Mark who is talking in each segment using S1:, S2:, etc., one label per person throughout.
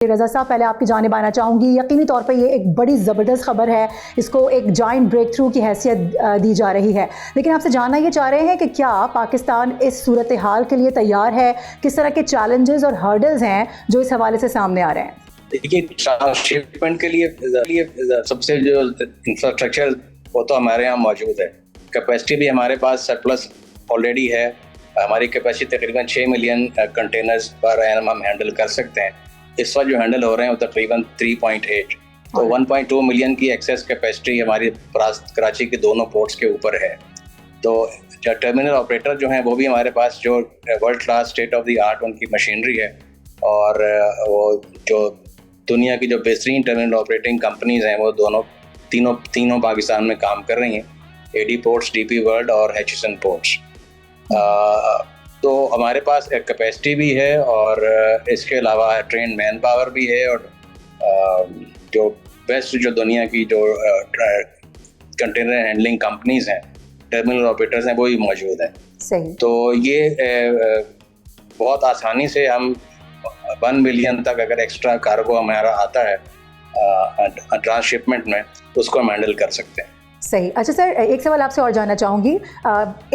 S1: रज़ा साहब, पहले आपकी जानिब आना चाहूँगी। यकीनी तौर पे ये एक बड़ी ज़बरदस्त खबर है, इसको एक जॉइंट ब्रेक थ्रू की हैसियत दी जा रही है, लेकिन आपसे जानना ये चाह रहे हैं कि क्या पाकिस्तान इस सूरत हाल के लिए तैयार है? किस तरह के चैलेंजेस और हर्डल्स हैं जो इस हवाले से सामने आ रहे हैं?
S2: देखिए, ट्रांसशिपमेंट के लिए सबसे जो इंफ्रास्ट्रक्चर वो तो हमारे यहाँ मौजूद है। कैपेसिटी भी हमारे पास सरप्लस ऑलरेडी है। हमारी कैपेसिटी तकरीबन 6 मिलियन कंटेनर्स पर एनम हम हैंडल कर सकते हैं। इस वक्त जो हैंडल हो रहे हैं वो तकरीबन 3.8, तो 1.2 मिलियन की एक्सेस कैपेसिटी हमारी कराची के दोनों पोर्ट्स के ऊपर है। तो जो टर्मिनल ऑपरेटर जो हैं वो भी हमारे पास जो world class state of the art उनकी मशीनरी है, और वो जो दुनिया की जो बेहतरीन टर्मिनल ऑपरेटिंग कंपनीज हैं वो तीनों पाकिस्तान में काम कर रही हैं। एडी पोर्ट्स, डीपी वर्ल्ड और एचएसएन पोर्ट्स। तो हमारे पास एक कैपेसिटी भी है और इसके अलावा ट्रेन मैन पावर भी है, और जो बेस्ट जो दुनिया की जो कंटेनर हैंडलिंग कंपनीज हैं, टर्मिनल ऑपरेटर्स हैं, वो भी मौजूद हैं।
S1: सही।
S2: तो ये बहुत आसानी से हम 1 मिलियन तक अगर एक्स्ट्रा कार्गो हमारा आता है ट्रांसशिपमेंट में, उसको हम हैंडल कर सकते हैं।
S1: सही। अच्छा सर, एक सवाल आपसे और जानना चाहूँगी।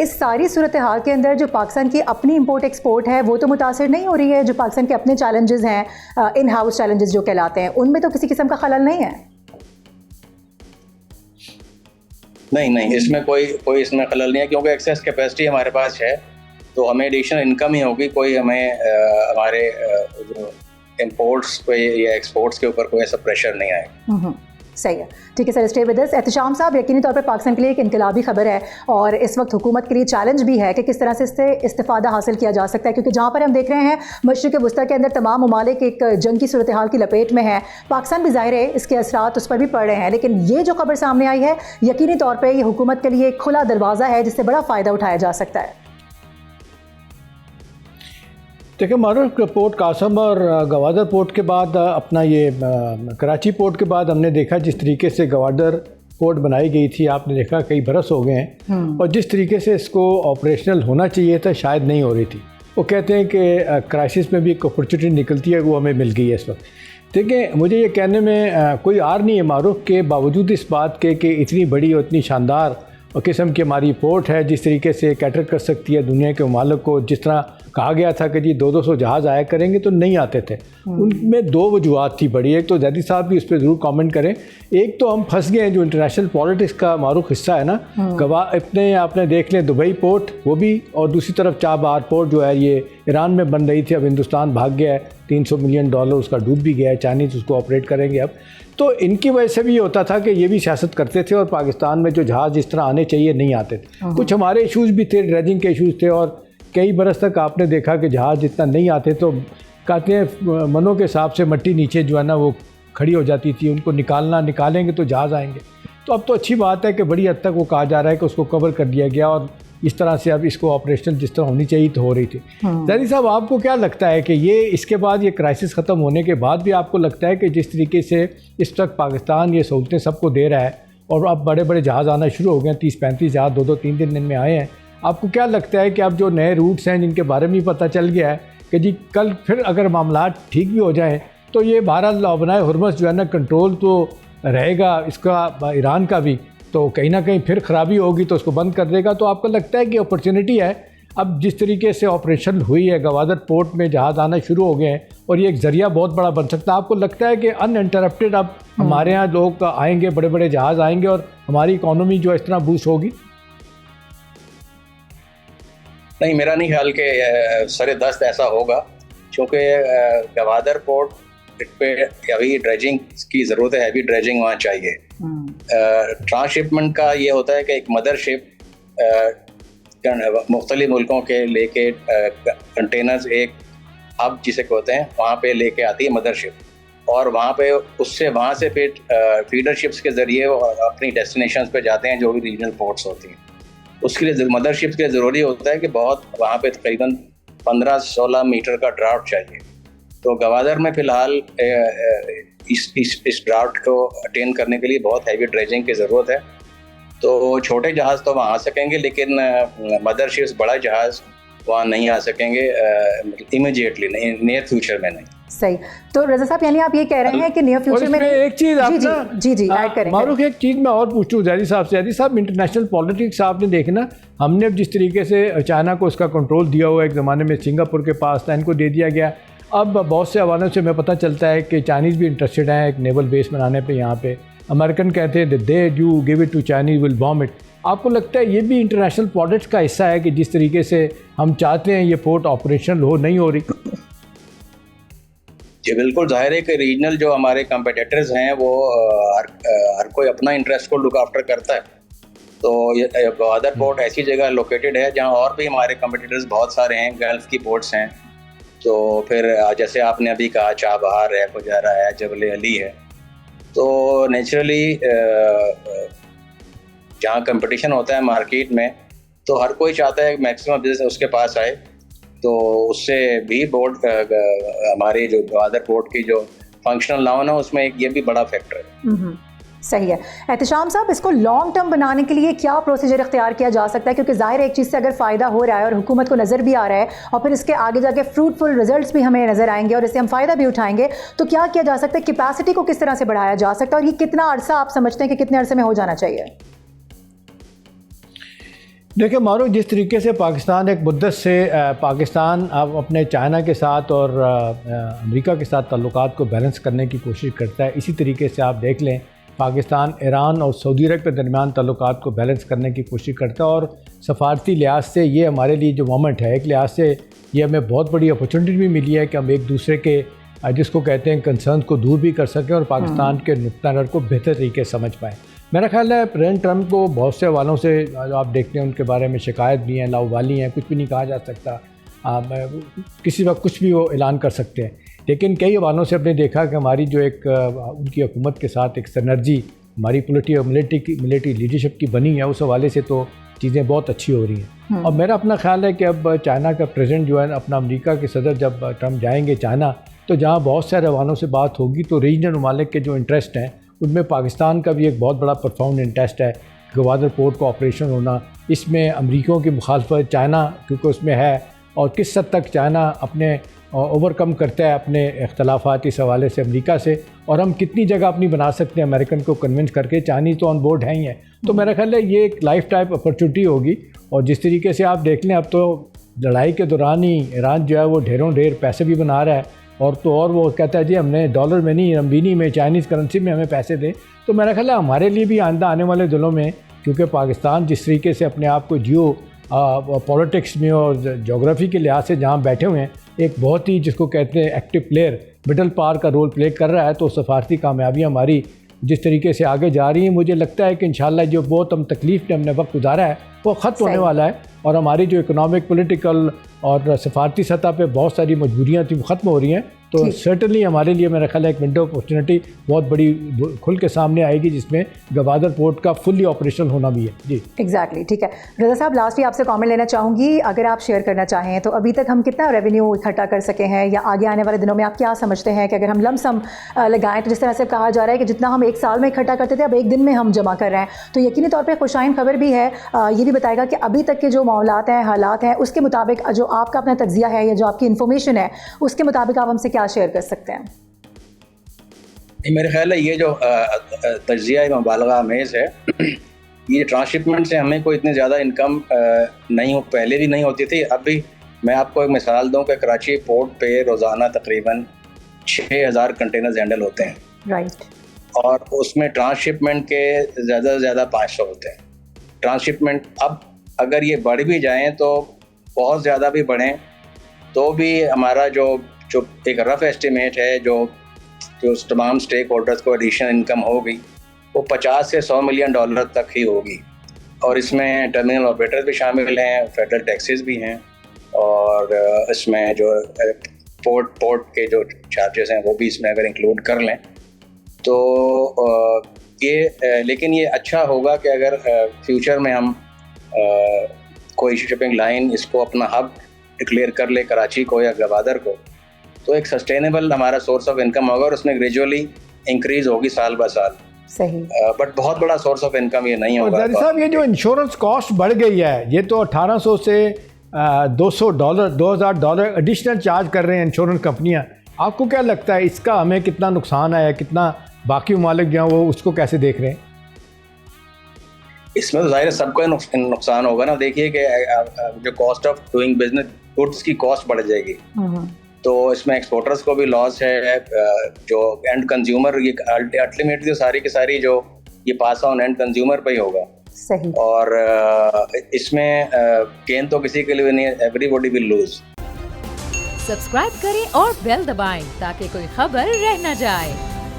S1: इस सारी सूरत हाल के अंदर जो पाकिस्तान की अपनी इंपोर्ट एक्सपोर्ट है वो तो मुतासर नहीं हो रही है? जो पाकिस्तान के अपने चैलेंजेस हैं, इन हाउस चैलेंजेस जो कहलाते हैं, उनमें तो किसी किस्म का खलल नहीं है?
S2: नहीं, इसमें कोई इसमें खलल नहीं है, क्योंकि एक्सेस कैपेसिटी हमारे पास है। तो हमें एडिशनल इनकम ही होगी, कोई हमें हमारे इंपोर्ट्स पे या एक्सपोर्ट्स के ऊपर कोई ऐसा प्रेशर नहीं आएगा।
S1: सही है, ठीक है sir. Stay with us. Ehtesham साहब, यकीनी तौर पर पाकिस्तान के लिए एक इनकलाबी खबर है, और इस वक्त हुकूमत के लिए चैलेंज भी है कि किस तरह से इससे इस्तेफादा हासिल किया जा सकता है, क्योंकि जहाँ पर हम देख रहे हैं मशरिक़ वस्ता के अंदर तमाम ममालिक एक जंग की सूरत हाल की लपेट में है। पाकिस्तान भी ज़ाहिर है इसके असरात उस पर भी पड़ रहे हैं, लेकिन ये जो खबर सामने आई है यकीनी तौर पर ये हुकूमत के लिए एक खुला दरवाज़ा है जिससे बड़ा फ़ायदा उठाया जा सकता है।
S3: देखिए, मारूफ पोर्ट कासम और गवादर पोर्ट के बाद अपना ये कराची पोर्ट के बाद हमने देखा जिस तरीके से गवादर पोर्ट बनाई गई थी, आपने देखा कई बरस हो गए हैं, और जिस तरीके से इसको ऑपरेशनल होना चाहिए था शायद नहीं हो रही थी। वो कहते हैं कि क्राइसिस में भी एक अपॉर्चुनिटी निकलती है, वो हमें मिल गई है इस वक्त। देखिए, मुझे ये कहने में कोई आर नहीं है मारूफ के बावजूद इस बात के कि इतनी बड़ी और इतनी शानदार और किस्म की हमारी पोर्ट है, जिस तरीके से कैटर कर सकती है दुनिया के ममालिक को। जिस तरह कहा गया था कि जी 200 जहाज़ आया करेंगे, तो नहीं आते थे। उनमें 2 वजूहत थी बड़ी। एक तो जैदी साहब भी उस पर ज़रूर कमेंट करें। एक तो हम फंस गए हैं, जो इंटरनेशनल पॉलिटिक्स का मारूफ हिस्सा है ना, आपने देख लें दुबई पोर्ट, वो भी, और दूसरी तरफ चाबहार पोर्ट जो है ये ईरान में बन रही थी, अब हिंदुस्तान भाग गया है, $300 मिलियन उसका डूब भी गया है, चाइनीज़ उसको ऑपरेट करेंगे अब। तो इनकी वजह से भी ये होता था कि ये भी सियासत करते थे, और पाकिस्तान में जो जहाज़ जिस तरह आने चाहिए नहीं आते थे। कुछ हमारे इशूज़ भी थे, ड्रेजिंग के इशूज़ थे, और कई बरस तक आपने देखा कि जहाज़ जितना नहीं आते, तो कहते हैं मनों के हिसाब से मट्टी नीचे जो है ना वो खड़ी हो जाती थी, उनको निकालेंगे तो जहाज़ आएंगे। तो अब तो अच्छी बात है कि बड़ी हद तक वो कहा जा रहा है कि उसको कवर कर दिया गया, और इस तरह से अब इसको ऑपरेशनल जिस तरह होनी चाहिए तो हो रही थी। जैदी साहब, आपको क्या लगता है कि ये इसके बाद ये क्राइसिस ख़त्म होने के बाद भी आपको लगता है कि जिस तरीके से इस वक्त पाकिस्तान ये सहूलतें सबको दे रहा है, और अब बड़े बड़े जहाज़ आना शुरू हो गए हैं, 30-35 जहाज़ 2-2, 3-3 दिन में आए हैं, आपको क्या लगता है कि अब जो नए रूट्स हैं जिनके बारे में पता चल गया है कि जी कल फिर अगर मामला ठीक भी हो जाएं, तो ये बहरहाल बनाए हुर्मस जो है ना कंट्रोल तो रहेगा इसका, ईरान का भी, तो कहीं ना कहीं फिर ख़राबी होगी तो उसको बंद कर देगा। तो आपको लगता है कि अपॉर्चुनिटी है, अब जिस तरीके से ऑपरेशन हुई है, गवादर पोर्ट में जहाज़ आना शुरू हो गए हैं, और ये एक ज़रिया बहुत बड़ा बन सकता है। आपको लगता है कि अनइंटरप्टेड अब हमारे यहाँ लोग आएंगे, बड़े बड़े जहाज़ आएंगे, और हमारी इकॉनमी जो इस तरह बूस्ट होगी?
S2: नहीं, मेरा नहीं ख्याल कि सरे दस्त ऐसा होगा, क्योंकि गवादर पोर्ट पे अभी ड्रेजिंग की ज़रूरत है, हैवी ड्रेजिंग वहाँ चाहिए। ट्रांसशिपमेंट का ये होता है कि एक मदरशिप मुख्तलिफ मुल्कों के लेके कंटेनर्स एक हब जिसे कहते हैं वहाँ पे लेके आती है मदरशिप, और वहाँ से फिर फीडर शिप्स के ज़रिए अपनी डेस्टिनेशंस पे जाते हैं, जो भी रीजनल पोर्ट्स होती हैं। उसके लिए मदरशिप्स के लिए ज़रूरी होता है कि बहुत वहाँ पे तकरीबन 15-16 मीटर का ड्राफ्ट चाहिए। तो गवादर में फ़िलहाल इस ड्राफ्ट को अटेन करने के लिए बहुत हैवी ड्रेजिंग की ज़रूरत है। तो छोटे जहाज़ तो वहाँ आ सकेंगे, लेकिन मदरशिप्स, बड़ा जहाज़ वहाँ नहीं आ सकेंगे इमीडिएटली, नहीं, नियर फ्यूचर में नहीं।
S1: सही। तो रजा साहब यानी आप ये कह रहे हैं कि नियर
S3: और
S1: फ्यूचर में
S3: इसमें एक चीज़ आप
S1: जी
S3: ना
S1: जी जी ऐड करेंगे।
S3: मारूफ, एक चीज़ मैं और पूछूँ जैदी साहब से। जैदी साहब, इंटरनेशनल पॉलिटिक्स आपने देखना, हमने अब जिस तरीके से चाइना को उसका कंट्रोल दिया हुआ, एक ज़माने में सिंगापुर के पास था, इनको दे दिया गया। अब बहुत से हवालों से हमें पता चलता है कि चाइनीज़ भी इंटरेस्टेड हैं एक नेवल बेस बनाने पे यहाँ पे। अमेरिकन कहते हैं they you give it to Chinese will bomb it. आपको लगता है ये भी इंटरनेशनल पॉलिटिक्स का हिस्सा है कि जिस तरीके से हम चाहते हैं ये पोर्ट ऑपरेशनल हो, नहीं हो रही?
S2: जी बिल्कुल, जाहिर है कि रीजनल जो हमारे कंपिटिटर्स हैं वो हर कोई अपना इंटरेस्ट को लुक आफ्टर करता है। तो ये गवादर पोर्ट ऐसी जगह लोकेटेड है जहां और भी हमारे कंपिटिटर्स बहुत सारे हैं, गल्फ की पोर्ट्स हैं। तो फिर जैसे आपने अभी कहा, चाबहार है, फुजारा है, जबल अली है। तो नेचुरली जहाँ कंपटीशन होता है मार्केट में, तो हर कोई चाहता है मैक्सिमम बिजनेस उसके पास आए। तो उससे भी बोर्ड हमारे जो गवादर पोर्ट की जो फंक्शनल लाउन है उसमें एक ये भी बड़ा फैक्टर है।
S1: सही है। एहतिशाम साहब, इसको लॉन्ग टर्म बनाने के लिए क्या प्रोसीजर इख्तियार किया जा सकता है? क्योंकि ज़ाहिर है एक चीज़ से अगर फ़ायदा हो रहा है और हुकूमत को नज़र भी आ रहा है और फिर इसके आगे जाके फ्रूटफुल रिजल्ट्स भी हमें नज़र आएंगे और इससे हम फ़ायदा भी उठाएंगे, तो क्या किया जा सकता है? कैपेसिटी को किस तरह से बढ़ाया जा सकता है और ये कितना अरसा आप समझते हैं कि कितने अरसे में हो जाना चाहिए?
S3: देखिए मारूफ, जिस तरीके से पाकिस्तान एक मुद्दत से पाकिस्तान अब अपने चाइना के साथ और अमेरिका के साथ ताल्लुकात को बैलेंस करने की कोशिश करता है, इसी तरीके से आप देख लें पाकिस्तान ईरान और सऊदी अरब के दरमियान ताल्लुकात को बैलेंस करने की कोशिश करता है। और सफारती लिहाज से ये हमारे लिए जो मोमेंट है, एक लिहाज से ये हमें बहुत बड़ी अपॉर्चुनिटी भी मिली है कि हम एक दूसरे के जिसको कहते हैं कंसर्न को दूर भी कर सकें और पाकिस्तान के नुक्ता नज़र को बेहतर तरीके से समझ पाएँ। मेरा ख्याल है प्रेसिडेंट ट्रंप को बहुत से हवालों से जो आप देखते हैं उनके बारे में शिकायत भी हैं, लाउवाली हैं, कुछ भी नहीं कहा जा सकता, किसी वक्त कुछ भी वो ऐलान कर सकते हैं। लेकिन कई हवालों से हमने देखा कि हमारी जो एक उनकी हुकूमत के साथ एक सिनर्जी हमारी मिलिट्री लीडरशिप की बनी है, उस हवाले से तो चीज़ें बहुत अच्छी हो रही हैं। और मेरा अपना ख्याल है कि अब चाइना का प्रेसिडेंट जो है अपना, अमेरिका के सदर जब ट्रंप जाएंगे चाइना, तो जहाँ बहुत सारे हवालों से बात होगी तो रीजनल ममालिक के जो इंटरेस्ट हैं उनमें पाकिस्तान का भी एक बहुत बड़ा परफॉर्म इंटरेस्ट है। गवादर पोर्ट का ऑपरेशन होना, इसमें अमरीकियों की मुखालफत चाइना क्योंकि उसमें है, और किस हद तक चाइना अपने ओवरकम करता है अपने इख्तलाफात इस हवाले से अमेरिका से, और हम कितनी जगह अपनी बना सकते हैं अमेरिकन को कन्विंस करके। चाइनीज़ तो ऑन बोर्ड है ही है। तो मेरा ख्याल है ये एक लाइफ टाइप अपॉर्चुनिटी होगी। और जिस तरीके से आप देख लें, अब तो लड़ाई के दौरान ही ईरान जो है वो ढेरों ढेर पैसे भी बना रहा है, और तो और वो कहता है जी हमने डॉलर में नहीं, रंबीनी में, चाइनीज़ करेंसी में हमें पैसे दें। तो मेरा ख्याल है हमारे लिए भी आइंदा आने वाले दिनों में, क्योंकि पाकिस्तान जिस तरीके से अपने आप को जियो पॉलिटिक्स में और जोग्राफ़ी के लिहाज से जहाँ बैठे हुए हैं, एक बहुत ही जिसको कहते हैं एक्टिव प्लेयर, मिडल पावर का रोल प्ले कर रहा है। तो सफारती कामयाबियाँ हमारी जिस तरीके से आगे जा रही हैं, मुझे लगता है कि इंशाल्लाह जो बहुत हम तकलीफ़ में हमने वक्त गुजारा है वो ख़त्म होने वाला है, और हमारी जो इकोनॉमिक, पॉलिटिकल और सफारती सतह पे बहुत सारी मजबूरियाँ थी वो ख़त्म हो रही हैं। तो सर्टनली हमारे लिए मेरा ख्याल है एक विंडो अपॉर्चुनिटी बहुत बड़ी खुल के सामने आएगी, जिसमें गवादर पोर्ट का फुल्ली ऑपरेशनल होना भी है। जी
S1: एग्जैक्टली, ठीक है। रज़ा साहब, लास्ट भी आपसे कमेंट लेना चाहूँगी, अगर आप शेयर करना चाहें तो अभी तक हम कितना रेवेन्यू इकट्ठा कर सके हैं, या आगे आने वाले दिनों में आप क्या समझते हैं कि अगर हम लमसम लगाएं, तो जिस तरह से कहा जा रहा है कि जितना हम एक साल में इकट्ठा करते थे अब एक दिन में हम जमा कर रहे हैं, तो यकीनी तौर पर खुशाइन खबर भी है। ये भी बताएगा कि अभी तक के जो मामलात हैं, हालात हैं, उसके मुताबिक जो आपका अपना तज्जिया है या जो आपकी इन्फॉर्मेशन है उसके मुताबिक आप हमसे क्या शेयर कर सकते हैं?
S2: मेरे ख्याल है ये जो तज्जिया मुबालगा अमेज़ है, ये ट्रांसशिपमेंट से हमें कोई इतनी ज़्यादा इनकम नहीं पहले भी नहीं होती थी। अब भी मैं आपको एक मिसाल दूं कि कराची पोर्ट पे रोज़ाना तकरीबन 6000 कंटेनर्स हैंडल होते हैं,
S1: राइट, और
S2: उसमें ट्रांसशिपमेंट के ज़्यादा से ज़्यादा 500 होते हैं। ट्रांसशिपमेंट अब अगर ये बढ़ भी जाएँ, तो बहुत ज़्यादा भी बढ़ें, तो भी हमारा जो एक रफ एस्टिमेट है जो तमाम स्टेक होल्डर्स को एडिशनल इनकम होगी वो 50 से 100 मिलियन डॉलर तक ही होगी। और इसमें टर्मिनल ऑपरेटर्स भी शामिल हैं, फेडरल टैक्सेस भी हैं, और इसमें जो पोर्ट के जो चार्जेस हैं वो भी इसमें अगर इंक्लूड कर लें तो ये लेकिन ये अच्छा होगा कि अगर फ्यूचर में हम कोई शिपिंग लाइन इसको अपना हब डिक्लेयर कर ले, कराची को या गवादर को, तो एक सस्टेनेबल हमारा सोर्स ऑफ इनकम होगा और उसमें ग्रेजुअली इंक्रीज होगी साल ब साल।
S1: सही,
S2: बट बहुत बड़ा सोर्स ऑफ इनकम ये नहीं होगा।
S3: जारी साहब, ये जो इंश्योरेंस कॉस्ट बढ़ गई है, ये तो 1800 से $200 $2000 एडिशनल चार्ज कर रहे हैं इंश्योरेंस कंपनियां। आपको क्या लगता है इसका हमें कितना नुकसान आया, कितना बाकी ममालिक जो हैं वो उसको कैसे देख रहे हैं?
S2: इसमें तो जाहिर है सबको नुकसान होगा ना। देखिए कि जो cost of doing business, goods की कॉस्ट बढ़ जाएगी, तो इसमें एक्सपोर्टर्स को भी लॉस है, जो एंड कंज्यूमर, ये अल्टीमेटली सारी की सारी जो ये पास ऑन एंड कंज्यूमर पे ही होगा।
S1: सही।
S2: और इसमें गेन तो किसी के लिए नहीं, एवरीबॉडी विल लूज।
S4: सब्सक्राइब करें और बेल दबाएं ताकि कोई खबर रह न जाए।